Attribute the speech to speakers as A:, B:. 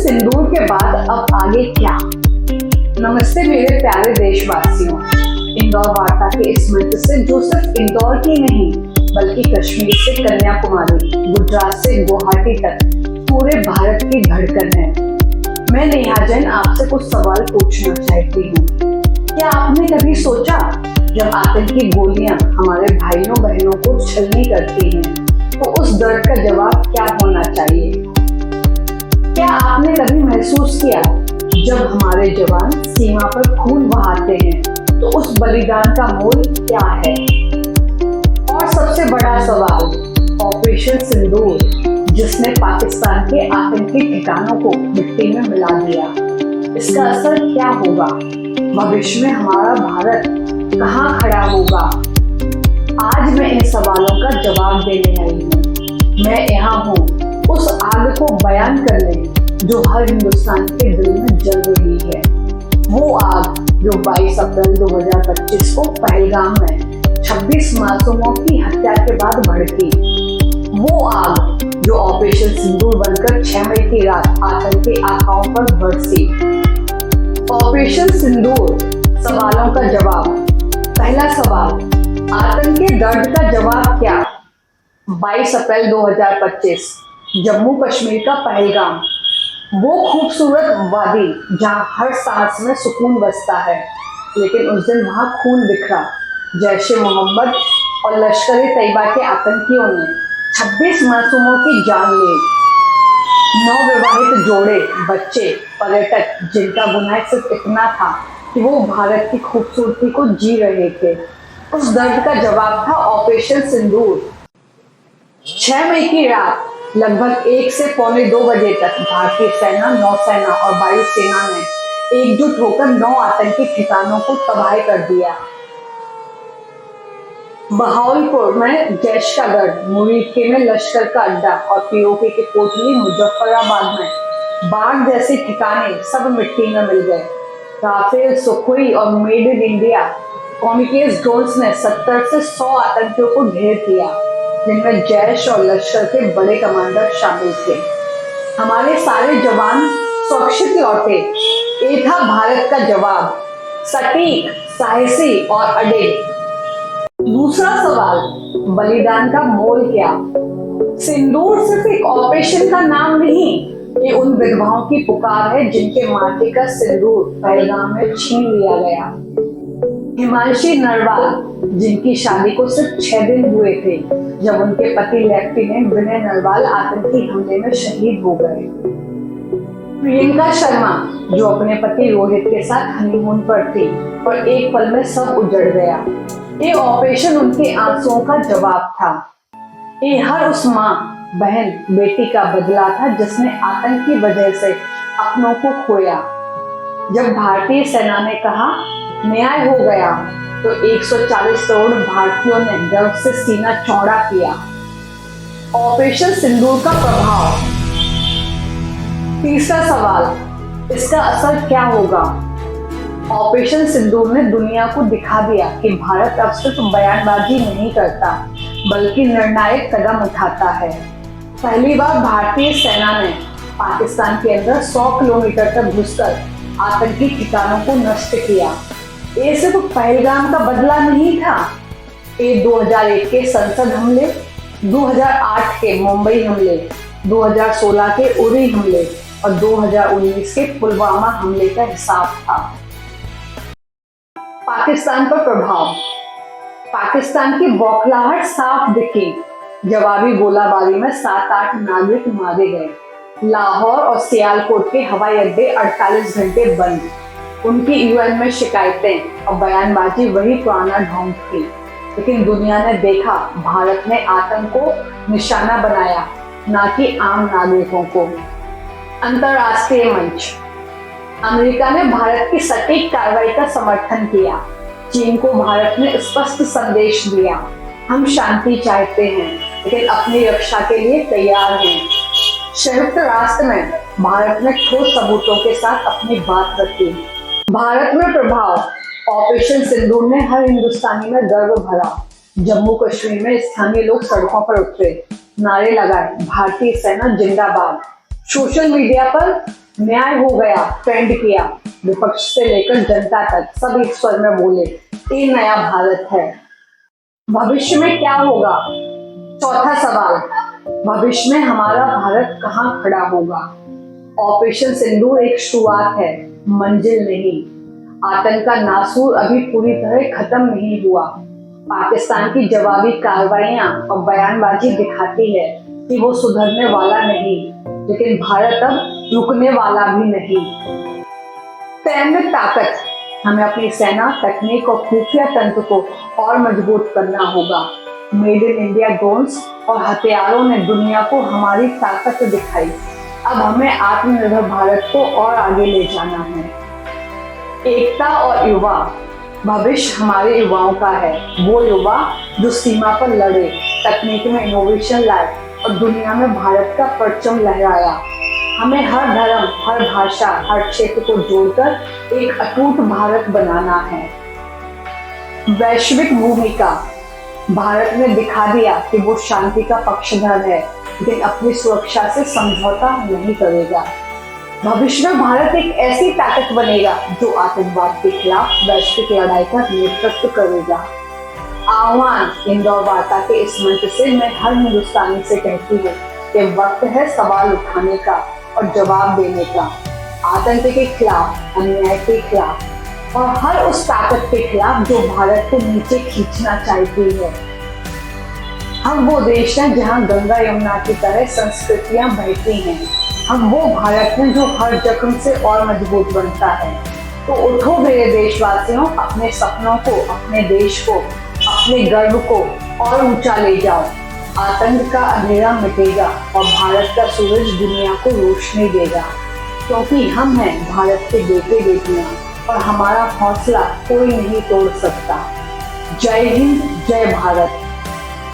A: सिंदूर के बाद अब आगे क्या? नमस्ते मेरे प्यारे देशवासियों। इंदौर वार्ता के इस मंच से जो सिर्फ इंदौर की नहीं बल्कि कश्मीर से कन्याकुमारी, गुजरात से गुवाहाटी तक पूरे भारत की धड़कन है। मैं नेहा जैन आपसे कुछ सवाल पूछना चाहती हूँ। क्या आपने कभी सोचा जब आतंकी गोलियां हमारे भाइयों बहनों को छलनी करती हैं तो उस दर्द का जवाब क्या होना चाहिए? क्या आपने कभी महसूस किया जब हमारे जवान सीमा पर खून बहाते हैं तो उस बलिदान का मोल क्या है? और सबसे बड़ा सवाल, ऑपरेशन सिंदूर जिसने पाकिस्तान के आतंकी ठिकानों को मिट्टी में मिला दिया, इसका असर क्या होगा? भविष्य में हमारा भारत कहाँ खड़ा होगा? आज मैं इन सवालों का जवाब देने आई हूँ। मैं यहाँ हूँ उस आग को बयान करने जो हर हिंदुस्तान के दिल में जल रही है। वो आग जो 22 अप्रैल 2025 को पहलगाम में 26 मासूमों की हत्या के बाद भड़की। वो आग जो ऑपरेशन सिंदूर बनकर 6 मई की रात आतंकी आकाओं पर बरसी। ऑपरेशन सिंदूर, सवालों का जवाब। पहला सवाल, आतंक के दर्द का जवाब क्या? 22 अप्रैल 2025 जम्मू कश्मीर का पहलगाम, वो खूबसूरत वादी जहां हर सांस में सुकून बसता है, लेकिन उस दिन वहां खून बिखरा। जैश ए मोहम्मद और लश्कर ए तैयबा के आतंकियों ने 26 मासूमों की जान ली। नवविवाहित जोड़े, बच्चे, पर्यटक जिनका गुनाह सिर्फ इतना था कि वो भारत की खूबसूरती को जी रहे थे। उस दर्द का जवाब था ऑपरेशन सिंदूर। 6 मई की रात लगभग 1 से पौने 2 बजे तक भारतीय सेना, नौसेना और वायुसेना ने एकजुट होकर 9 आतंकी ठिकानों को तबाह कर दिया। बहावलपुर में जैश का गढ़, मुरीदके में लश्कर का अड्डा और पीओके के कोटली, मुजफ्फराबाद में बाढ़ जैसे ठिकाने सब मिट्टी में मिल गए। राफेल, सुखोई और मेड इन इंडिया कॉमिकेस ड्रोन्स ने 70 से 100 आतंकियों को ढेर किया, जिनमें जैश और लश्कर के बड़े कमांडर शामिल थे। हमारे सारे जवान सुरक्षित लौटे। ये था भारत का जवाब, सटीक, साहसी और अडिग। दूसरा सवाल, बलिदान का मोल क्या? सिंदूर सिर्फ एक ऑपरेशन का नाम नहीं, ये उन विधवाओं की पुकार है जिनके माथे का सिंदूर पहलगाम में छीन लिया गया। हिमांशी नरवाल, जिनकी शादी को सिर्फ 6 दिन हुए थे जब उनके पति लेफ्टिनेंट विनय नरवाल आतंकी हमले में शहीद हो गए। प्रियंका शर्मा, जो अपने पति रोहित के साथ हनीमून पर थी और एक पल में सब उजड़ गया। ये ऑपरेशन उनके आंसुओं का जवाब था। ये हर उस माँ, बहन, बेटी का बदला था जिसने आतंक की वजह से अपनों को खोया। जब भारतीय सेना ने कहा न्याय हो गया तो 140 करोड़ भारतीयों ने गर्व से सीना चौड़ा किया। ऑपरेशन सिंदूर का प्रभाव। तीसरा सवाल, इसका असर क्या होगा? ऑपरेशन सिंदूर ने दुनिया को दिखा दिया कि भारत अब सिर्फ बयानबाजी नहीं करता बल्कि निर्णायक कदम उठाता है। पहली बार भारतीय सेना ने पाकिस्तान के अंदर 100 किलोमीटर तक घुसकर आतंकी ठिकानों को नष्ट किया। ये सिर्फ पहलगाम का बदला नहीं था, ये 2001 के संसद हमले, 2008 के मुंबई हमले, 2016 के उरी हमले और 2019 के पुलवामा हमले का हिसाब था। पाकिस्तान पर प्रभाव। पाकिस्तान की बौखलाहट साफ दिखी। जवाबी गोलाबारी में 7-8 नागरिक मारे गए। लाहौर और सियालकोट के हवाई अड्डे 48 घंटे बंद। उनकी यूएन में शिकायतें और बयानबाजी वही पुराना ढोंग थी, लेकिन दुनिया ने देखा भारत ने आतंक को निशाना बनाया, ना कि आम नागरिकों को। अंतरराष्ट्रीय मंच। अमेरिका ने भारत की सटीक कार्रवाई का समर्थन किया। चीन को भारत ने स्पष्ट संदेश दिया, हम शांति चाहते हैं लेकिन अपनी रक्षा के लिए तैयार हैं। संयुक्त राष्ट्र में भारत ने ठोस सबूतों के साथ अपनी बात रखी। भारत में प्रभाव। ऑपरेशन सिंदूर ने हर हिंदुस्तानी में गर्व भरा। जम्मू कश्मीर में स्थानीय लोग सड़कों पर उतरे, नारे लगाए, भारतीय सेना जिंदाबाद। सोशल मीडिया पर न्याय हो गया, ट्रेंड किया, विपक्ष से लेकर जनता तक सब एक स्वर में बोले, ये नया भारत है। भविष्य में क्या होगा? चौथा सवाल, भविष्य में हमारा भारत कहाँ खड़ा होगा? ऑपरेशन सिंदूर एक शुरुआत है, मंजिल नहीं। आतंक का नासूर अभी पूरी तरह खत्म नहीं हुआ। पाकिस्तान की जवाबी कार्रवाइयां और बयानबाजी दिखाती है कि वो सुधरने वाला नहीं, लेकिन भारत अब रुकने वाला भी नहीं। सैन्य ताकत, हमें अपनी सेना, तकनीक और खुफिया तंत्र को और मजबूत करना होगा। मेड इन इंडिया ड्रोन्स और हथियारों ने दुनिया को हमारी ताकत दिखाई। अब हमें आत्मनिर्भर भारत को और आगे ले जाना है। एकता और युवा, भविष्य हमारे युवाओं का है। वो युवा जो सीमा पर लड़े, तकनीक में इनोवेशन लाए और दुनिया में भारत का परचम लहराया। हमें हर धर्म, हर भाषा, हर क्षेत्र को जोड़कर एक अटूट भारत बनाना है। वैश्विक भूमिका, भारत ने दिखा दिया कि वो शांति का पक्षधर है, लेकिन अपनी सुरक्षा से समझौता नहीं करेगा। भविष्य में भारत एक ऐसी ताकत बनेगा जो आतंकवाद के खिलाफ वैश्विक लड़ाई का नेतृत्व करेगा। आह्वान, इंदौर वार्ता के इस मंच से मैं हर हिंदुस्तानी से कहती हूँ कि वक्त है सवाल उठाने का और जवाब देने का। आतंक के खिलाफ, अन्याय के खिलाफ और हर उस ताकत के खिलाफ जो भारत को नीचे खींचना चाहती है। हम वो देश हैं जहाँ गंगा यमुना की तरह संस्कृतियां बहती हैं। हम वो भारत हैं जो हर जख्म से और मजबूत बनता है। तो उठो मेरे देशवासियों, अपने सपनों को, अपने देश को, अपने गर्व को और ऊंचा ले जाओ। आतंक का अंधेरा मिटेगा और भारत का सूरज दुनिया को रोशनी देगा, क्योंकि हम हैं भारत के बेटे बेटियां और हमारा हौसला कोई नहीं तोड़ सकता। जय हिंद, जय भारत।